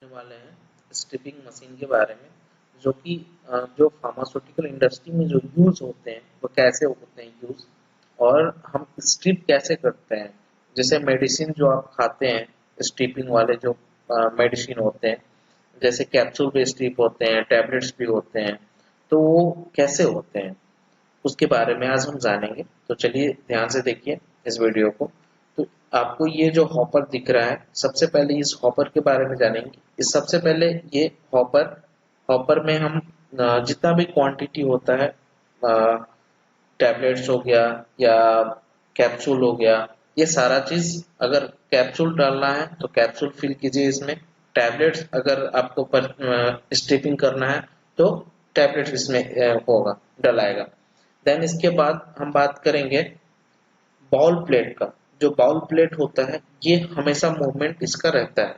वाले हैं striping machine के बारे में, जो कि जो फार्मास्यूटिकल इंडस्ट्री में जो यूज होते हैं वो कैसे होते हैं यूज, और हम स्ट्रिप कैसे करते हैं। जैसे मेडिसिन जो आप खाते हैं, स्ट्रिपिंग वाले जो मेडिसिन होते हैं, जैसे कैप्सूल पे स्ट्रिप होते हैं, टैबलेट्स भी होते हैं, तो वो कैसे होते हैं उसके बारे में आज हम जानेंगे। तो चलिए ध्यान से देखिए इस वीडियो को। तो आपको ये जो हॉपर दिख रहा है, सबसे पहले इस हॉपर के बारे में जानेंगे। इस सबसे पहले ये हॉपर हॉपर में हम जितना भी क्वांटिटी होता है, टैबलेट्स हो गया या कैप्सूल हो गया, ये सारा चीज, अगर कैप्सूल डालना है तो कैप्सूल फिल कीजिए इसमें। टैबलेट्स अगर आपको स्ट्रिपिंग करना है तो टैबलेट्स इसमें होगा, डलाएगा। देन इसके बाद हम बात करेंगे बाउल प्लेट का। जो बाउल प्लेट होता है ये हमेशा मूवमेंट इसका रहता है।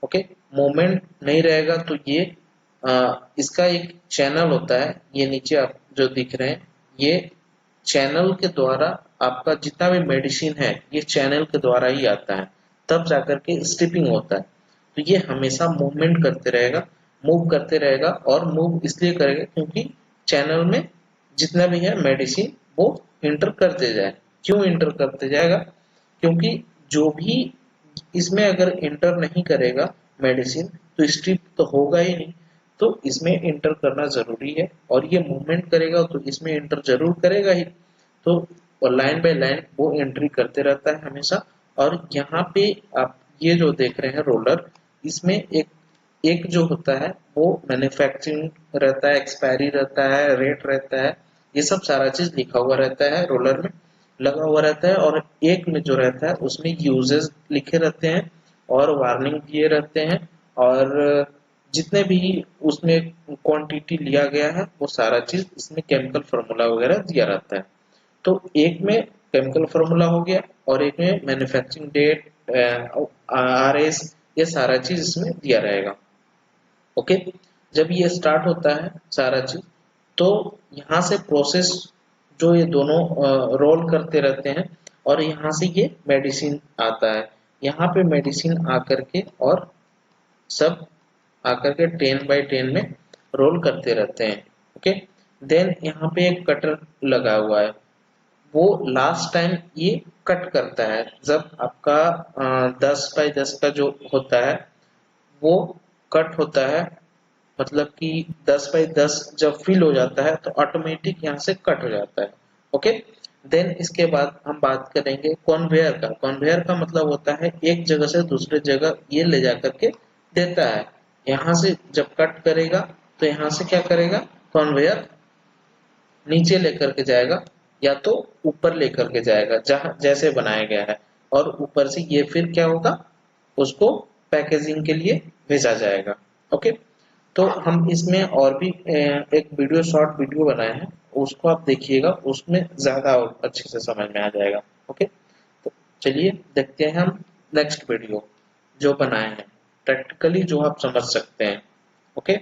ओके, मूवमेंट नहीं रहेगा तो ये इसका एक चैनल होता है, ये नीचे आप जो दिख रहे हैं, ये चैनल के द्वारा आपका जितना भी मेडिसिन है ये चैनल के द्वारा ही आता है, तब जाकर के स्टिपिंग होता है। तो ये हमेशा मूवमेंट करते रहेगा, मूव करते रहेगा, और मूव इसलिए करेगा क्योंकि चैनल में जितना भी है मेडिसिन वो इंटर करते जाए। क्यों इंटर करते जाएगा? क्योंकि जो भी इसमें अगर इंटर नहीं करेगा मेडिसिन तो स्ट्रिप तो होगा ही नहीं, तो इसमें इंटर करना जरूरी है। और ये मूवमेंट करेगा तो इसमें इंटर जरूर करेगा ही, तो लाइन बाय लाइन वो एंट्री करते रहता है हमेशा। और यहाँ पे आप ये जो देख रहे हैं रोलर, इसमें एक एक जो होता है वो मैन्युफैक्चरिंग रहता है, एक्सपायरी रहता है, रेट रहता है, ये सब सारा चीज लिखा हुआ रहता है, रोलर में लगा हुआ रहता है। और एक में जो रहता है उसमें यूजेस लिखे रहते हैं और वार्निंग दिए रहते हैं, और जितने भी उसमें क्वांटिटी लिया गया है वो सारा चीज इसमें केमिकल फार्मूला वगैरह दिया रहता है। तो एक में केमिकल फार्मूला हो गया और एक में मैन्युफैक्चरिंग डेट, RS, ये सारा चीज इसमें दिया रहेगा। ओके, जब ये स्टार्ट होता है सारा चीज, तो यहाँ से प्रोसेस जो ये दोनों रोल करते रहते हैं, और यहाँ से ये मेडिसिन आता है। यहाँ पे मेडिसिन आकर के और सब आकर के 10 बाय 10 में रोल करते रहते हैं। ओके, देन यहाँ पे एक कटर लगा हुआ है, वो लास्ट टाइम ये कट करता है। जब आपका 10 बाय 10 का जो होता है वो कट होता है, मतलब कि 10 बाय 10 जब फिल हो जाता है तो ऑटोमेटिक यहाँ से कट हो जाता है। ओके, देन इसके बाद हम बात करेंगे कन्वेयर का। कन्वेयर का मतलब होता है एक जगह से दूसरे जगह ये ले जा करके देता है। यहाँ से जब कट करेगा तो यहाँ से क्या करेगा, कन्वेयर नीचे लेकर के जाएगा या तो ऊपर लेकर के जाएगा जहां जैसे बनाया गया है, और ऊपर से ये फिर क्या होगा, उसको पैकेजिंग के लिए भेजा जाएगा। ओके, तो हम इसमें और भी एक वीडियो, शॉर्ट वीडियो बनाए हैं, उसको आप देखिएगा, उसमें ज्यादा और अच्छे से समझ में आ जाएगा। ओके, तो चलिए देखते हैं हम नेक्स्ट वीडियो जो बनाए हैं, प्रैक्टिकली जो आप समझ सकते हैं। ओके।